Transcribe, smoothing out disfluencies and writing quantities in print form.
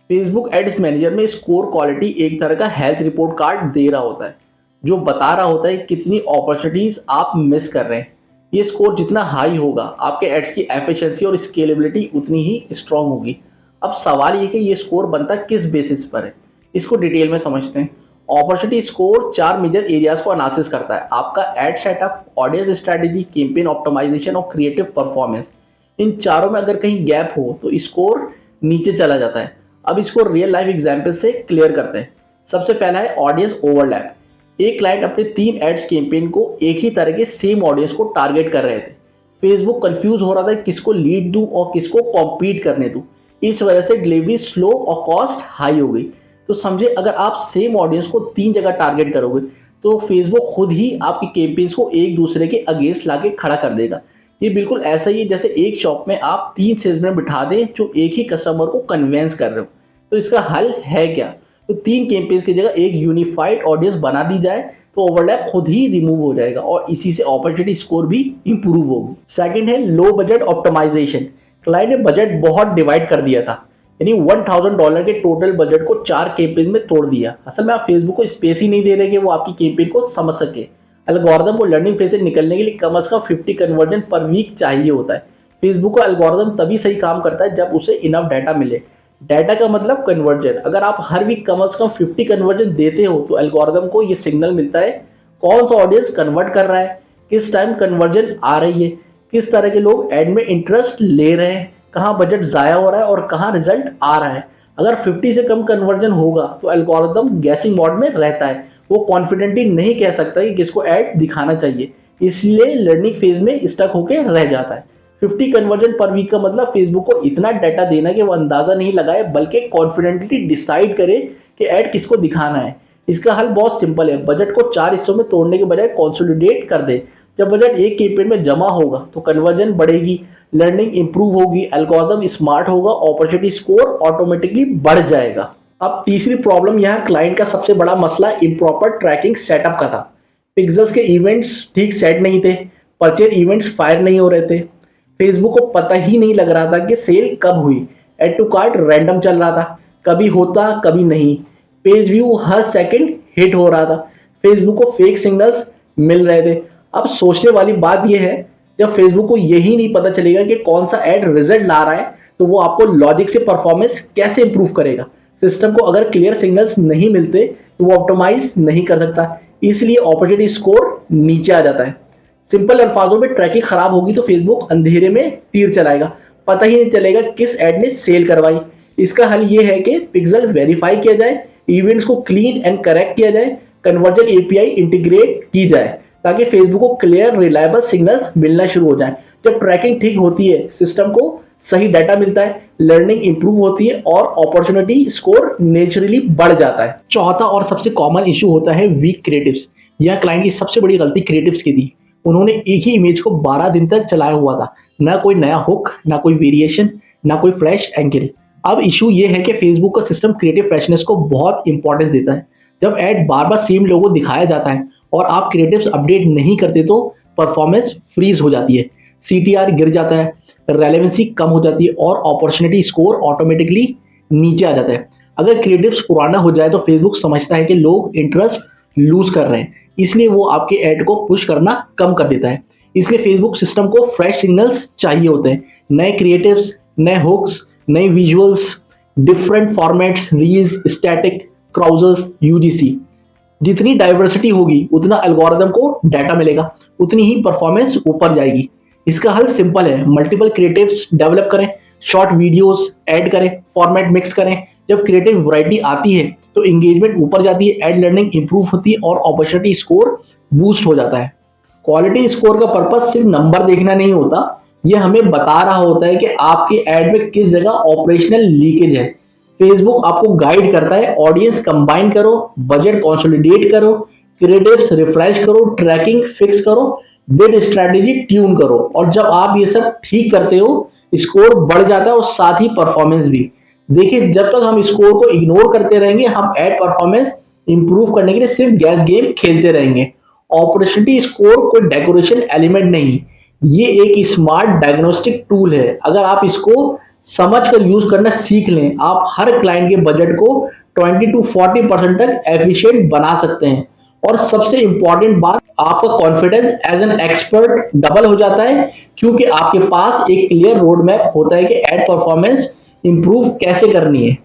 Facebook ads manager में score quality एक तरह का हेल्थ रिपोर्ट कार्ड दे रहा होता है, जो बता रहा होता है कितनी अपॉर्चुनिटीज आप मिस कर रहे हैं। ये स्कोर जितना हाई होगा, आपके एड्स की एफिशिएंसी और स्केलेबिलिटी उतनी ही स्ट्रांग होगी। अब सवाल ये कि ये स्कोर बनता किस बेसिस पर है, इसको डिटेल में समझते हैं। अपॉर्चुनिटी स्कोर 4 मेजर एरियाज को एनालिसिस करता है: आपका ad setup, audience strategy, campaign optimization और क्रिएटिव परफॉर्मेंस। इन चारों में अगर कहीं गैप हो तो स्कोर नीचे चला जाता है। अब इसको रियल लाइफ एग्जाम्पल से क्लियर करते हैं। सबसे पहला है ऑडियंस ओवरलैप। एक क्लाइंट अपने 3 एड्स कैंपेन को एक ही तरह के सेम ऑडियंस को टारगेट कर रहे थे। फेसबुक कंफ्यूज हो रहा था किसको लीड दूं और किसको कॉम्पीट करने दूं। इस वजह से डिलीवरी स्लो और कॉस्ट हाई हो गई। तो समझे, अगर आप सेम ऑडियंस को 3 जगह टारगेट करोगे तो फेसबुक खुद ही आपकी कैंपेन्स को एक दूसरे के अगेंस्ट लाके खड़ा कर देगा। ये बिल्कुल ऐसा ही है जैसे एक शॉप में आप 3 सेल्समैन बिठा दें जो एक ही कस्टमर को कन्वेंस कर रहे हो। तो इसका हल है क्या? तो 3 कैंपेन्स की जगह एक यूनिफाइड ऑडियंस बना दी जाए तो ओवरलैप खुद ही रिमूव हो जाएगा और इसी से अपॉर्चुनिटी स्कोर भी इंप्रूव होगी। सेकंड है लो बजट ऑप्टिमाइजेशन। क्लाइंट ने बजट बहुत डिवाइड कर दिया था, यानी $1000 के टोटल बजट को 4 कैंपेन में तोड़ दिया। असल में आप फेसबुक को स्पेस ही नहीं दे रहे कि वो आपकी कैंपेन को समझ सके। एल्गोरिदम को लर्निंग फेज से निकलने के लिए कम से कम 50 कन्वर्जन पर वीक चाहिए होता है। फेसबुक का एल्गोरिदम तभी सही काम करता है जब उसे इनफ डाटा मिले। डाटा का मतलब कन्वर्जन। अगर आप हर वीक कम से कम 50 कन्वर्जन देते हो तो एल्गोरिदम को ये सिग्नल मिलता है कौन सा ऑडियंस कन्वर्ट कर रहा है, किस टाइम कन्वर्जन आ रही है, किस तरह के लोग ऐड में इंटरेस्ट ले रहे हैं, कहाँ बजट ज़ाया हो रहा है और कहाँ रिजल्ट आ रहा है। अगर 50 से कम कन्वर्जन होगा तो एल्गोरिदम गैसिंग मोड में रहता है। वो कॉन्फिडेंटली नहीं कह सकता कि किसको ऐड दिखाना चाहिए, इसलिए लर्निंग फेज में स्टक होकर रह जाता है। 50 कन्वर्जन पर वीक का मतलब फेसबुक को इतना डाटा देना कि वो अंदाजा नहीं लगाए बल्कि कॉन्फिडेंटली डिसाइड करे कि ऐड किसको दिखाना है। इसका हल बहुत सिंपल है, बजट को 4 हिस्सों में तोड़ने के बजाय कंसोलिडेट कर दे। जब बजट एक कैंपेन में जमा होगा तो कन्वर्जन बढ़ेगी, लर्निंग इंप्रूव होगी, एल्गोरिदम स्मार्ट होगा, अपॉर्चुनिटी स्कोर ऑटोमेटिकली बढ़ जाएगा। अब तीसरी प्रॉब्लम यहाँ क्लाइंट का सबसे बड़ा मसला इम्प्रॉपर ट्रैकिंग सेटअप का था। पिक्सेल्स के इवेंट्स ठीक सेट नहीं थे, परचेज इवेंट्स फायर नहीं हो रहे थे, फेसबुक को पता ही नहीं लग रहा था कि सेल कब हुई, एड टू कार्ट रैंडम चल रहा था, कभी होता कभी नहीं, पेज व्यू हर सेकंड हिट हो रहा था, फेसबुक को फेक सिग्नल्स मिल रहे थे। अब सोचने वाली बात यह है, जब फेसबुक को यही नहीं पता चलेगा कि कौन सा ऐड रिजल्ट ला रहा है तो वो आपको लॉजिक से परफॉर्मेंस कैसे इंप्रूव करेगा। सिस्टम को अगर क्लियर सिग्नल्स नहीं मिलते तो वो ऑप्टिमाइज नहीं कर सकता, इसलिए अपॉर्चुनिटी स्कोर नीचे आ जाता है। सिंपल अल्फाजों में ट्रैकिंग खराब होगी तो फेसबुक अंधेरे में तीर चलाएगा, पता ही नहीं चलेगा किस ऐड ने सेल करवाई। इसका हल ये है कि पिक्सल वेरीफाई किया जाए, इवेंट्स को क्लीन एंड करेक्ट किया जाए, कन्वर्जन एपीआई इंटीग्रेट की जाए ताकि फेसबुक को क्लियर रिलायबल सिग्नल्स मिलना शुरू हो जाए। जब ट्रैकिंग ठीक होती है, सिस्टम को सही डाटा मिलता है, लर्निंग इंप्रूव होती है और अपॉर्चुनिटी स्कोर नेचुरली बढ़ जाता है। चौथा और सबसे कॉमन इशू होता है वीक क्रिएटिव्स। यह क्लाइंट की सबसे बड़ी गलती क्रिएटिव्स की थी। उन्होंने एक ही इमेज को 12 दिन तक चलाया हुआ था, ना कोई नया हुक, ना कोई वेरिएशन, ना कोई फ्रेश एंगल। अब इशू ये है कि फेसबुक का सिस्टम क्रिएटिव फ्रेशनेस को बहुत इंपॉर्टेंस देता है। जब ऐड बार बार सेम लोगो दिखाया जाता है और आप क्रिएटिव्स अपडेट नहीं करते तो परफॉर्मेंस फ्रीज हो जाती है, सीटीआर गिर जाता है, रेलेवेंसी कम हो जाती है और अपॉर्चुनिटी स्कोर ऑटोमेटिकली नीचे आ जाता है। अगर क्रिएटिव्स पुराना हो जाए तो फेसबुक समझता है कि लोग इंटरेस्ट लूज कर रहे हैं, इसलिए वो आपके ऐड को पुश करना कम कर देता है। इसलिए फेसबुक सिस्टम को फ्रेश सिग्नल्स चाहिए होते हैं, नए क्रिएटिव्स, नए हुक्स, नए visuals, different formats, reels, static, carousels, UGC. जितनी डाइवर्सिटी होगी उतना एल्गोरिदम को डाटा मिलेगा, उतनी ही परफॉर्मेंस ऊपर जाएगी। इसका हल सिंपल है, मल्टीपल क्रिएटिव्स डेवलप करें, शॉर्ट वीडियोस ऐड करें, फॉर्मेट मिक्स करें। जब क्रिएटिव वैरायटी आती है तो एंगेजमेंट ऊपर जाती है, एड लर्निंग इंप्रूव होती है और अपॉर्चुनिटी स्कोर बूस्ट हो जाता है। क्वालिटी स्कोर का पर्पस सिर्फ नंबर देखना नहीं होता, यह हमें बता रहा होता है कि आपके ऐड में किस जगह ऑपरेशनल लीकेज है। फेसबुक आपको गाइड करता है, ऑडियंस कंबाइन करो, बजट कंसोलिडेट करो, क्रिएटिव्स रिफ्रेश करो, ट्रैकिंग फिक्स करो, बिड स्ट्रेटेजी ट्यून करो। और जब आप ये सब ठीक करते हो, स्कोर बढ़ जाता है और साथ ही परफॉर्मेंस भी। देखिए, जब तक हम स्कोर को इग्नोर करते रहेंगे, हम एड परफॉर्मेंस इंप्रूव करने के लिए सिर्फ गैस गेम खेलते रहेंगे। अपॉर्चुनिटी स्कोर कोई डेकोरेशन एलिमेंट नहीं, ये एक स्मार्ट डायग्नोस्टिक टूल है। अगर आप इसको समझ कर यूज करना सीख लें, आप हर क्लाइंट के बजट को 20 to 40% तक एफिशिएंट बना सकते हैं। और सबसे इंपॉर्टेंट बात, आपका confidence as an expert double हो जाता है, क्योंकि आपके पास एक क्लियर रोड मैप होता है कि एड परफॉर्मेंस इंप्रूव कैसे करनी है।